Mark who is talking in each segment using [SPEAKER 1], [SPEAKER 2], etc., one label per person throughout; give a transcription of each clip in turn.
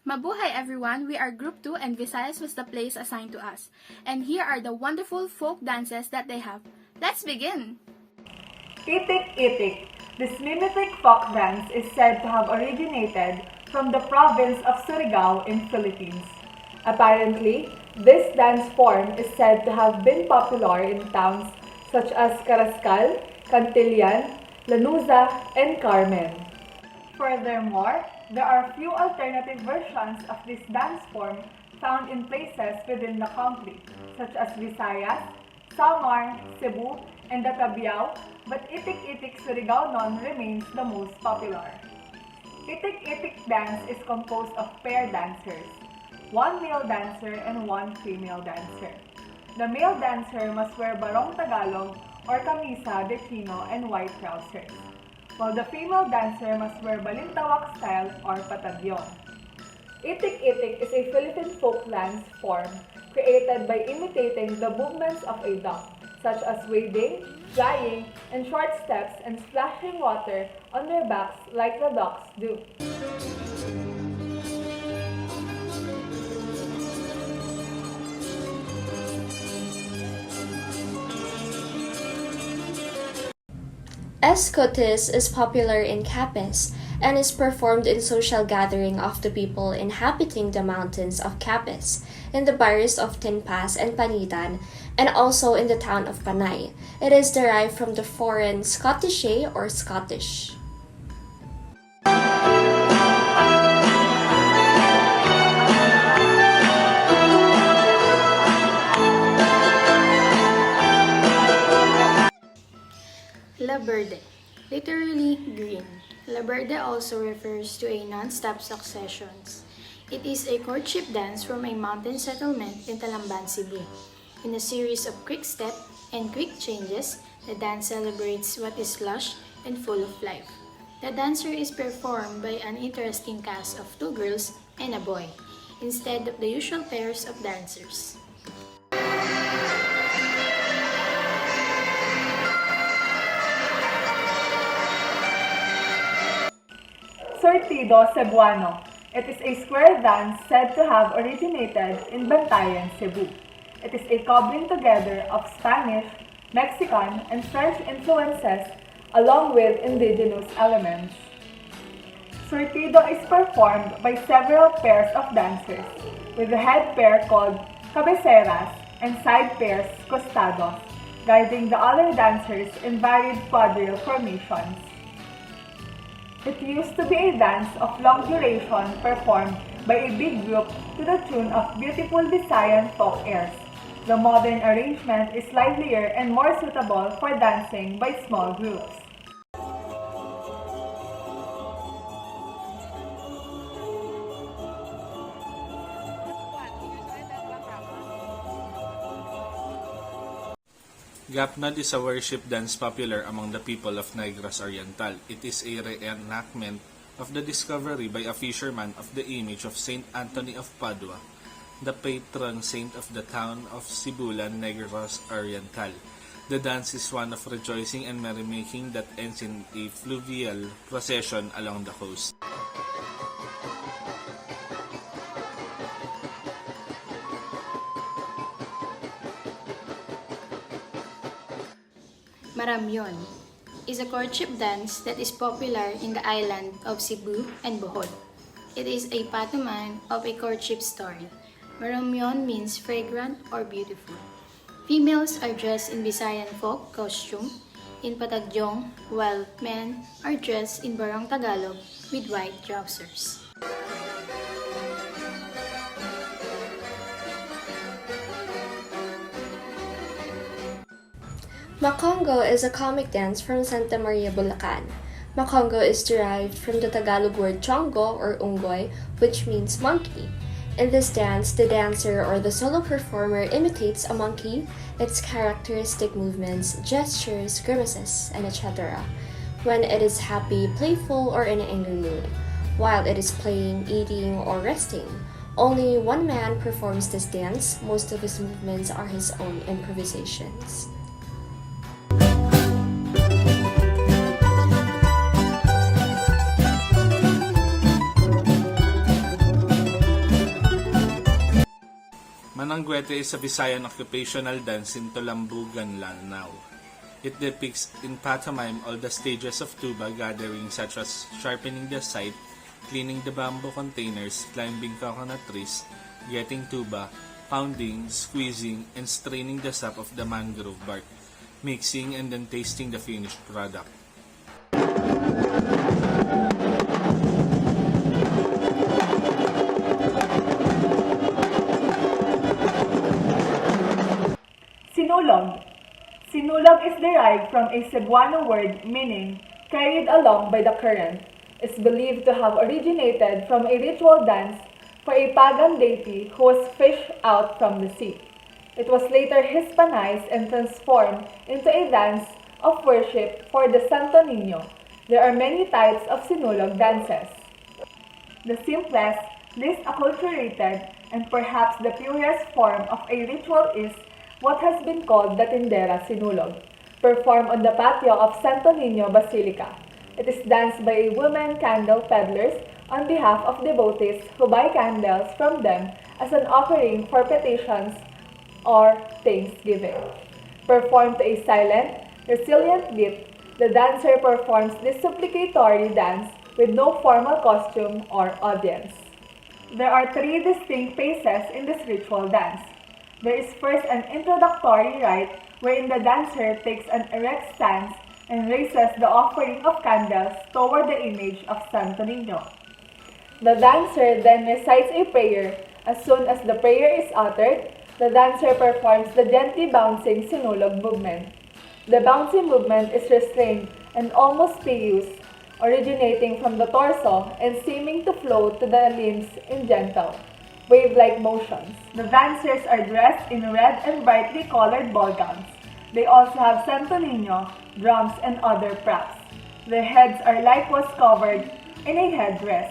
[SPEAKER 1] Mabuhay everyone! We are Group 2 and Visayas was the place assigned to us. And here are the wonderful folk dances that they have. Let's begin!
[SPEAKER 2] Itik Itik. This mimetic folk dance is said to have originated from the province of Surigao in Philippines. Apparently, this dance form is said to have been popular in towns such as Carrascal, Cantilian, Lanuza, and Carmen. Furthermore, there are few alternative versions of this dance form found in places within the country, such as Visayas, Samar, Cebu, and the Tabiao, but Itik-Itik Surigao non remains the most popular. Itik-Itik dance is composed of pair dancers, one male dancer and one female dancer. The male dancer must wear barong Tagalog or camisa de chino and white trousers, while the female dancer must wear balintawak style or patagyon. Itik-Itik is a Philippine folk dance form created by imitating the movements of a duck, such as wading, flying, and short steps and splashing water on their backs like the ducks do.
[SPEAKER 3] Escotes is popular in Capiz and is performed in social gathering of the people inhabiting the mountains of Capiz, in the barrios of Tinpas and Panitan, and also in the town of Panay. It is derived from the foreign Scottish or Scottish.
[SPEAKER 4] La Verde, literally green. La Verde also refers to a non-stop successions. It is a courtship dance from a mountain settlement in Talamban, Cebu. In a series of quick step and quick changes, the dance celebrates what is lush and full of life. The dancer is performed by an interesting cast of two girls and a boy, instead of the usual pairs of dancers.
[SPEAKER 2] Sortido Cebuano. It is a square dance said to have originated in Bantayan, Cebu. It is a cobbling together of Spanish, Mexican, and French influences along with indigenous elements. Sortido is performed by several pairs of dancers, with the head pair called cabeceras and side pairs costados, guiding the other dancers in varied quadrille formations. It used to be a dance of long duration performed by a big group to the tune of beautiful Visayan folk airs. The modern arrangement is livelier and more suitable for dancing by small groups.
[SPEAKER 5] Gapnad is a worship dance popular among the people of Negros Oriental. It is a reenactment of the discovery by a fisherman of the image of Saint Anthony of Padua, the patron saint of the town of Sibulan, Negros Oriental. The dance is one of rejoicing and merrymaking that ends in a fluvial procession along the coast.
[SPEAKER 4] Maramyon is a courtship dance that is popular in the island of Cebu and Bohol. It is a pantomime of a courtship story. Maramyon means fragrant or beautiful. Females are dressed in Visayan folk costume in patagyong, while men are dressed in barong Tagalog with white trousers.
[SPEAKER 3] Macongo is a comic dance from Santa Maria, Bulacan. Macongo is derived from the Tagalog word chongo or unggoy, which means monkey. In this dance, the dancer or the solo performer imitates a monkey, its characteristic movements, gestures, grimaces, and etc. when it is happy, playful, or in an angry mood. While it is playing, eating, or resting, only one man performs this dance. Most of his movements are his own improvisations.
[SPEAKER 5] Mananggwete is a Visayan occupational dance in Tulambugan, Lanao. It depicts in pantomime all the stages of tuba gathering, such as sharpening the scythe, cleaning the bamboo containers, climbing coconut trees, getting tuba, pounding, squeezing, and straining the sap of the mangrove bark, mixing and then tasting the finished product.
[SPEAKER 2] Sinulog. Sinulog is derived from a Cebuano word meaning carried along by the current. It's believed to have originated from a ritual dance for a pagan deity who was fished out from the sea. It was later Hispanized and transformed into a dance of worship for the Santo Niño. There are many types of sinulog dances. The simplest, least acculturated, and perhaps the purest form of a ritual is what has been called the Tindera Sinulog, performed on the patio of Santo Niño Basilica. It is danced by a woman candle peddlers on behalf of devotees who buy candles from them as an offering for petitions or thanksgiving. Performed to a silent, resilient beat, the dancer performs this supplicatory dance with no formal costume or audience. There are three distinct phases in this ritual dance. There is first an introductory rite wherein the dancer takes an erect stance and raises the offering of candles toward the image of Santo Niño. The dancer then recites a prayer. As soon as the prayer is uttered, the dancer performs the gently bouncing sinulog movement. The bouncing movement is restrained and almost piteous, originating from the torso and seeming to flow to the limbs in gentle, wave-like motions. The dancers are dressed in red and brightly colored ball gowns. They also have Santo Niño, drums, and other props. Their heads are likewise covered in a headdress.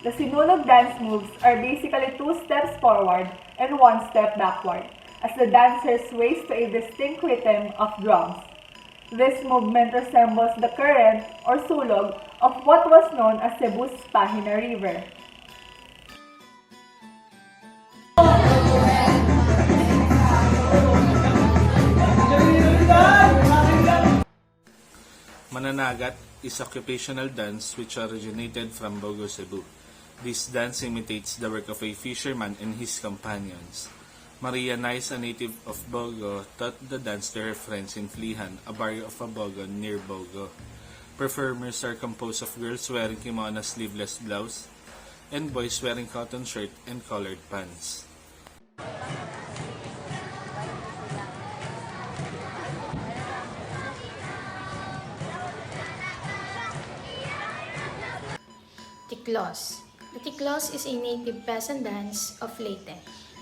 [SPEAKER 2] The sinulog dance moves are basically 2 steps forward and 1 step backward, as the dancer sways to a distinct rhythm of drums. This movement resembles the current or sulog of what was known as Cebu's Pahina River.
[SPEAKER 5] Mananagat is occupational dance which originated from Bogo, Cebu. This dance imitates the work of a fisherman and his companions. Maria Nais, a native of Bogo, taught the dance to her friends in Flihan, a barrio of Abogon near Bogo. Performers are composed of girls wearing kimono sleeveless blouse and boys wearing cotton shirt and colored pants.
[SPEAKER 4] Tiklos. The tiklos is a native peasant dance of Leyte.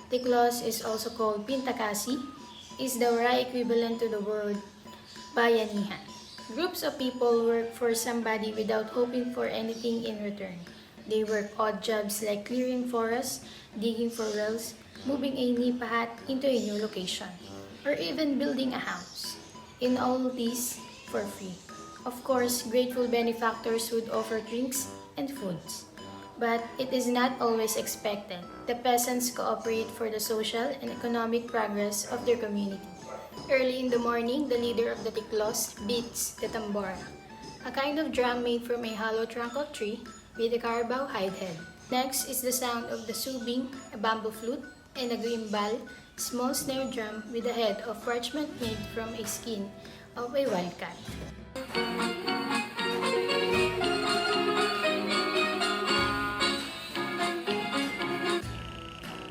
[SPEAKER 4] Tiklos is also called pintakasi, is the Waray equivalent to the word bayanihan. Groups of people work for somebody without hoping for anything in return. They work odd jobs like clearing forests, digging for wells, moving a nipahat into a new location, or even building a house. In all these, for free. Of course, grateful benefactors would offer drinks and foods. But it is not always expected. The peasants cooperate for the social and economic progress of their community. Early in the morning, the leader of the tiklos beats the tambora, a kind of drum made from a hollow trunk of tree with a carabao hide head. Next is the sound of the subing, a bamboo flute, and a guimbal, small snare drum with a head of parchment made from a skin of a wild cat.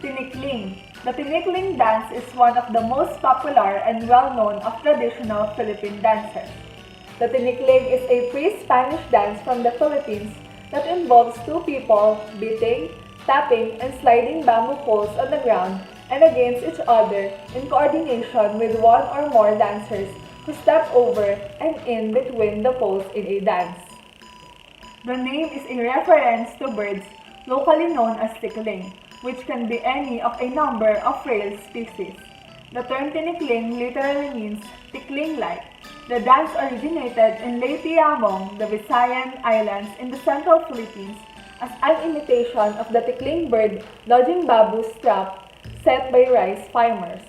[SPEAKER 2] Tinikling. The tinikling dance is one of the most popular and well-known of traditional Philippine dances. The tinikling is a pre-Spanish dance from the Philippines that involves 2 people beating, tapping, and sliding bamboo poles on the ground and against each other in coordination with 1 or more dancers who step over and in between the poles in a dance. The name is a reference to birds locally known as tikling, which can be any of a number of frail species. The term tinikling literally means tickling-like. The dance originated in Leyte, the Visayan Islands in the central Philippines as an imitation of the tickling bird dodging bamboo strap set by rice farmers.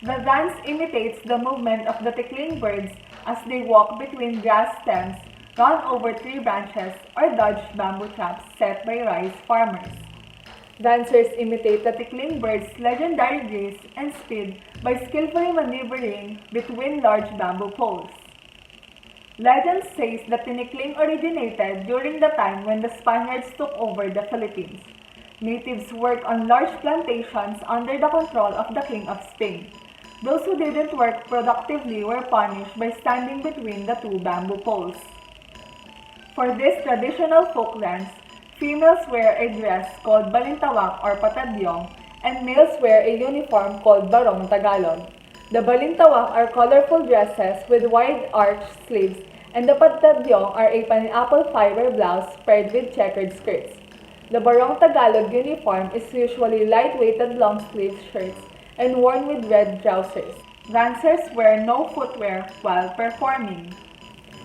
[SPEAKER 2] The dance imitates the movement of the tickling birds as they walk between grass stems, run over tree branches, or dodge bamboo traps set by rice farmers. Dancers imitate the tickling bird's legendary grace and speed by skillfully maneuvering between large bamboo poles. Legend says that tinikling originated during the time when the Spaniards took over the Philippines. Natives worked on large plantations under the control of the King of Spain. Those who didn't work productively were punished by standing between the two bamboo poles. For this traditional folk dance, females wear a dress called balintawak or patadyong, and males wear a uniform called barong Tagalog. The balintawak are colorful dresses with wide arched sleeves, and the patadyong are a pineapple fiber blouse paired with checkered skirts. The barong Tagalog uniform is usually light-weighted long-sleeve shirts and worn with red trousers. Dancers wear no footwear while performing.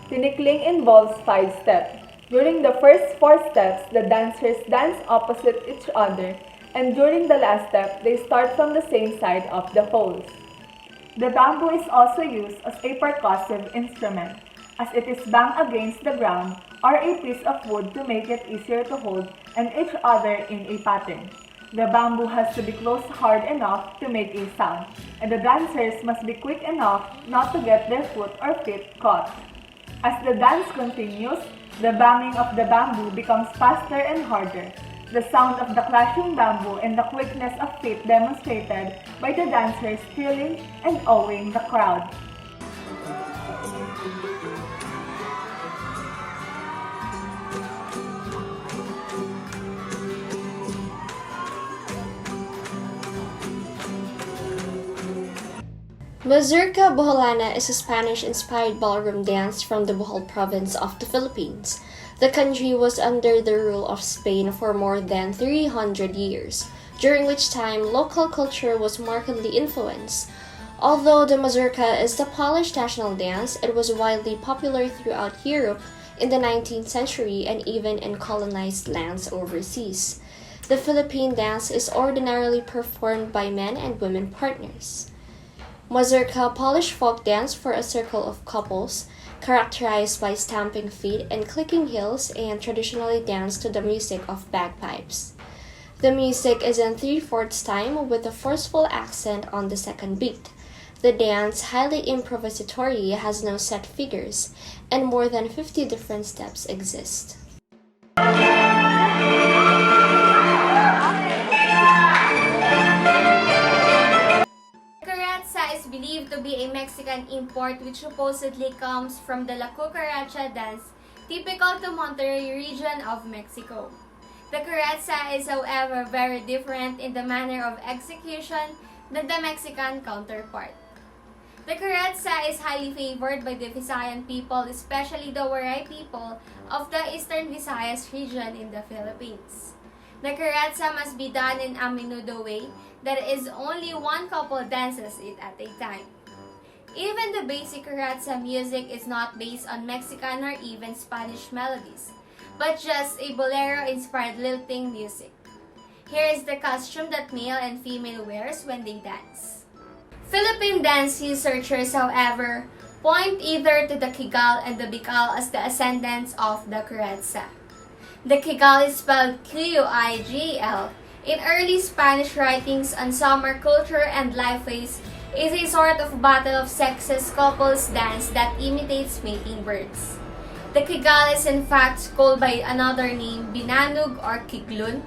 [SPEAKER 2] Tinikling involves 5 steps. During the first 4 steps, the dancers dance opposite each other, and during the last step, they start from the same side of the poles. The bamboo is also used as a percussive instrument, as it is banged against the ground or a piece of wood to make it easier to hold and each other in a pattern. The bamboo has to be closed hard enough to make a sound, and the dancers must be quick enough not to get their foot or feet caught. As the dance continues, the banging of the bamboo becomes faster and harder. The sound of the clashing bamboo and the quickness of feet demonstrated by the dancers thrilling and awing the crowd.
[SPEAKER 3] Mazurka Boholana is a Spanish-inspired ballroom dance from the Bohol province of the Philippines. The country was under the rule of Spain for more than 300 years, during which time local culture was markedly influenced. Although the mazurka is the Polish national dance, it was widely popular throughout Europe in the 19th century and even in colonized lands overseas. The Philippine dance is ordinarily performed by men and women partners. Mazurka, Polish folk dance for a circle of couples, characterized by stamping feet and clicking heels, and traditionally danced to the music of bagpipes. The music is in 3/4 time with a forceful accent on the second beat. The dance, highly improvisatory, has no set figures, and more than 50 different steps exist.
[SPEAKER 6] Is believed to be a Mexican import which supposedly comes from the La Cucaracha dance, typical to Monterrey region of Mexico. The cuaracha is, however, very different in the manner of execution than the Mexican counterpart. The cuaracha is highly favored by the Visayan people, especially the Waray people of the eastern Visayas region in the Philippines. The cuaracha must be done in a menudo way, that is, only one couple dances it at a time. Even the basic cuaracha music is not based on Mexican or even Spanish melodies, but just a bolero-inspired lilting music. Here is the costume that male and female wears when they dance. Philippine dance researchers, however, point either to the Kigal and the Bicol as the ascendants of the cuaracha. The Kigal is spelled Q-I-G-L. In early Spanish writings on summer culture and lifeways, is a sort of battle of sexes couples dance that imitates mating birds. The Kigal is in fact called by another name Binanug or Kiglun,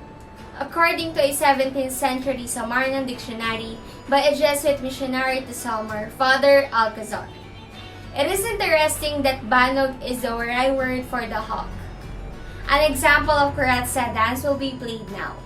[SPEAKER 6] according to a 17th century Samarnan dictionary by a Jesuit missionary to Samar, Father Alcazar. It is interesting that Banog is the Waray word for the hawk. An example of cuaracha dance will be played now.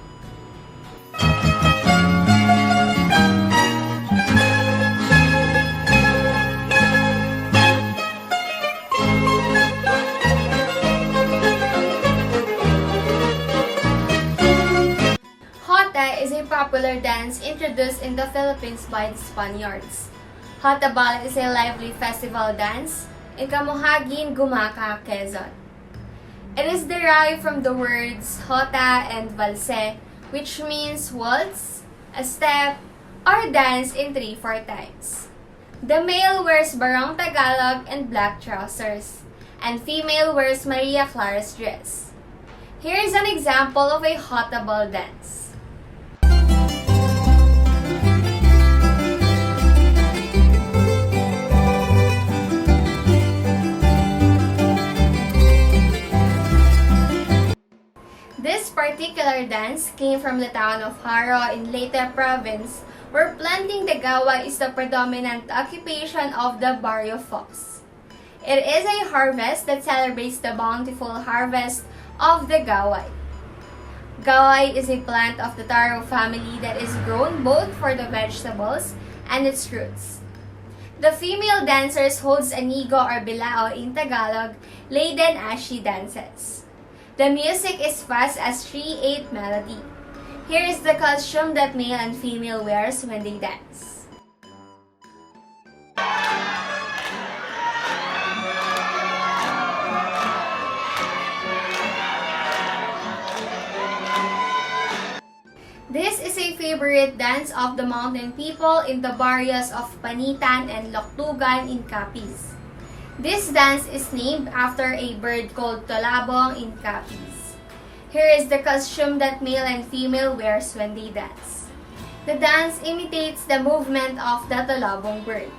[SPEAKER 6] Jota is a popular dance introduced in the Philippines by the Spaniards. Jota Bal is a lively festival dance in Kamuhagin, Gumaka, Quezon. It is derived from the words Jota and Valse, which means waltz, a step, or dance in 3/4 times. The male wears barong Tagalog and black trousers, and female wears Maria Clara's dress. Here is an example of a hotable dance. This particular dance came from the town of Haro in Leyte province, where planting the gawa is the predominant occupation of the barrio folks. It is a harvest that celebrates the bountiful harvest of the gaway. Gaway is a plant of the taro family that is grown both for the vegetables and its roots. The female dancers holds a nigo or bilao in Tagalog, laden as she dances. The music is fast as 3/8 melody. Here is the costume that male and female wears when they dance. This is a favorite dance of the mountain people in the barrios of Panitan and Loktugan in Capiz. This dance is named after a bird called Tolabong in Capiz. Here is the costume that male and female wears when they dance. The dance imitates the movement of the Tolabong bird,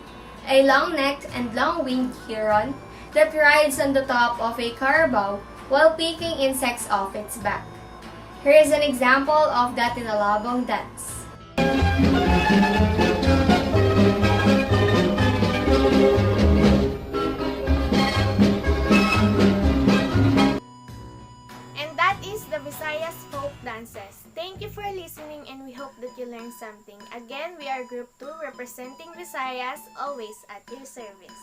[SPEAKER 6] a long-necked and long-winged heron that rides on the top of a carabao while picking insects off its back. Here is an example of the Tolabong dance.
[SPEAKER 7] The Visayas folk dances. Thank you for listening and we hope that you learned something. Again, we are Group 2 representing Visayas, always at your service.